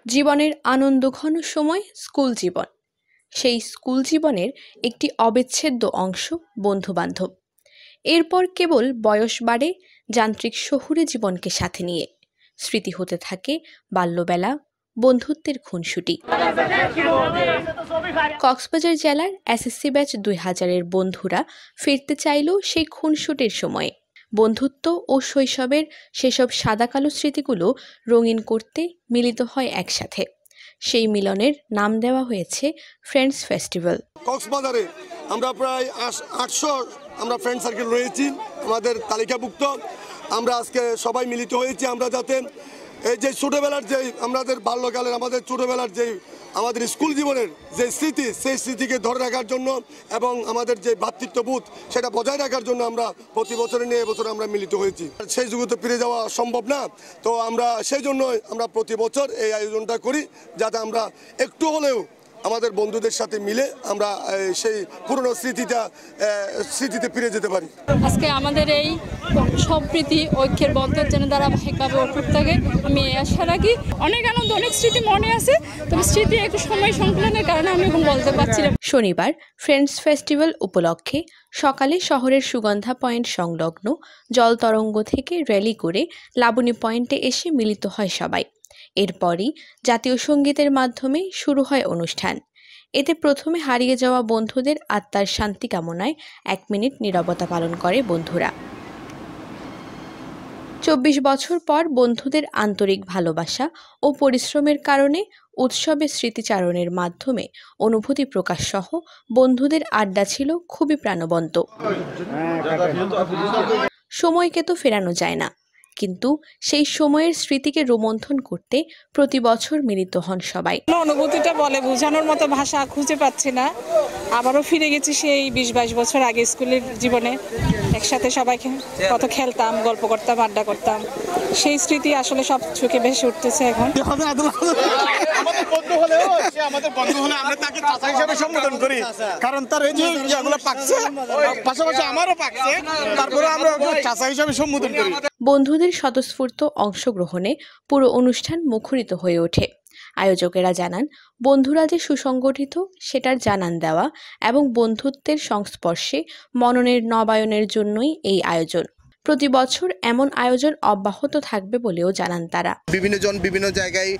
জীবনের আনন্দঘন সময় স্কুল জীবন। সেই স্কুল জীবনের একটি অবিচ্ছেদ্য অংশ বন্ধুবান্ধব। এরপর কেবল বয়স বাড়ে যান্ত্রিক শহুরে জীবনকে সাথে নিয়ে। স্মৃতি হতে থাকে বাল্যবেলা, বন্ধুত্বের খুনসুটি। কক্সবাজার জেলার এসএসসি ব্যাচ ২০০০-এর বন্ধুরা ফিরতে চাইলেও সেই খুনসুটির সময়ে। বন্ধুত্ব ও শৈশবের সেসব সাদা কালো স্মৃতিগুলো রঙিন করতে মিলিত হয় একসাথে। সেই মিলনের নাম দেওয়া হয়েছে ফ্রেন্ডস ফেস্টিভ্যাল। কক্সবাজারে আমরা প্রায় ৮০০ আমরা ফ্রেন্ড সার্কেল রয়েছি, আমাদের তালিকাভুক্ত। আমরা আজকে সবাই মিলিত হয়েছি আমরা যাতে এই যে ছোটোবেলার যে আমাদের বাল্যকালের আমাদের ছোটোবেলার যে আমাদের স্কুল জীবনের যে স্মৃতি, সেই স্মৃতিকে ধরে রাখার জন্য এবং আমাদের যে ভ্রাতৃত্ববোধ সেটা বজায় রাখার জন্য আমরা প্রতি বছরে নিয়ে এবছর আমরা মিলিত হয়েছি। সেই যুগতে ফিরে যাওয়া সম্ভব না, তো আমরা সেই জন্য আমরা প্রতি বছর এই আয়োজনটা করি যাতে আমরা একটু হলেও আমাদের বন্ধুদের সাথে মিলে আমরা সেই পুরনো স্মৃতিতে ফিরে যেতে পারি। আজকে আমাদের এই সম্প্রীতি ঐক্যের বন্ধন যেন ধারাবাহিকভাবে অটুট থাকে, আমি আশা রাখি। অনেক আনন্দ, অনেক স্মৃতি মনে আছে, তবে স্মৃতি একটু সময় সংকলনের কারণে আমি এখন বলতে পারছি না। শনিবার ফ্রেন্ডস ফেস্টিভ্যাল উপলক্ষে সকালে শহরের সুগন্ধা পয়েন্ট সংলগ্ন জল তরঙ্গ থেকে র্যালি করে লাবণী পয়েন্টে এসে মিলিত হয় সবাই। এরপরই জাতীয় সঙ্গীতের মাধ্যমে শুরু হয় অনুষ্ঠান। এতে প্রথমে হারিয়ে যাওয়া বন্ধুদের আত্মার শান্তি কামনায় ১ মিনিট নীরবতা পালন করে বন্ধুরা। ২৪ বছর পর বন্ধুদের আন্তরিক ভালোবাসা ও পরিশ্রমের কারণে উৎসবে স্মৃতিচারণের মাধ্যমে অনুভূতি প্রকাশ সহ বন্ধুদের আড্ডা ছিল খুবই প্রাণবন্ত। সময়কে তো ফেরানো যায় না, কিন্তু সেই সময়ের স্মৃতিকে রোমন্থন করতে প্রতি বছর মিলিত হন সবাই। অনুভূতিটা বলে বোঝানোর মতো ভাষা খুঁজে পাচ্ছি না। আবারও ফিরে গেছি সেই ২০-২২ বছর আগে স্কুলের জীবনে। একসাথে সবাই কত খেলতাম, গল্প করতাম, আড্ডা করতাম। সেই স্মৃতি আসলে সব চোখে ভেসে উঠতেছে এখন। আমাদের বন্ধু হলে আমরা তাকে চাচা হিসেবে সম্বোধন করি, কারণ তার এই যে ইয়েগুলো পাকছে, পাশাপাশি আমারও পাকছে, তারপরে আমরা চাচা হিসেবে সম্বোধন করি। বন্ধুদের স্বতঃস্ফূর্ত অংশগ্রহণে পুরো অনুষ্ঠান মুখরিত হয়ে ওঠে। আয়োজকেরা জানান, বন্ধুরা যে সুসংগঠিত সেটার জানান দেওয়া এবং বন্ধুত্বের সংস্পর্শে মননের নবায়নের জন্যই এই আয়োজন। প্রতি বছর এমন আয়োজন অব্যাহত থাকবে বলেও জানান তারা। বিভিন্ন জন বিভিন্ন জায়গায়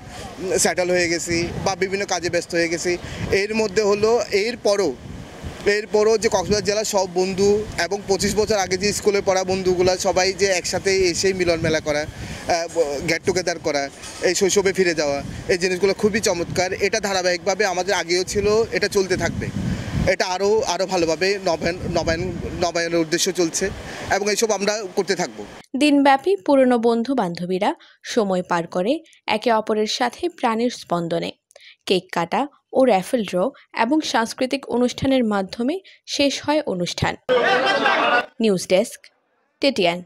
সেটেল হয়ে গেছি বা বিভিন্ন কাজে ব্যস্ত হয়ে গেছি। এর মধ্যে হলো এরপরও যে কক্সবাজার জেলার সব বন্ধু এবং ২৫ বছর আগে যে স্কুলে পড়া বন্ধুগুলো সবাই যে একসাথে এসেই মিলন মেলা করা, গেট টুগেদার করা, এই শৈশবে ফিরে যাওয়া, এই জিনিসগুলো খুবই চমৎকার। এটা ধারাবাহিকভাবে আমাদের আগেও ছিল, এটা চলতে থাকবে। এটা আরও ভালোভাবে নবায়নের উদ্দেশ্য চলছে এবং এইসব আমরা করতে থাকব। দিনব্যাপী পুরনো বন্ধু বান্ধবীরা সময় পার করে একে অপরের সাথে প্রাণের স্পন্দনে। কেক কাটা ও র্যাফেল ড্র এবং সাংস্কৃতিক অনুষ্ঠানের মাধ্যমে শেষ হয় অনুষ্ঠান। News desk, TTN.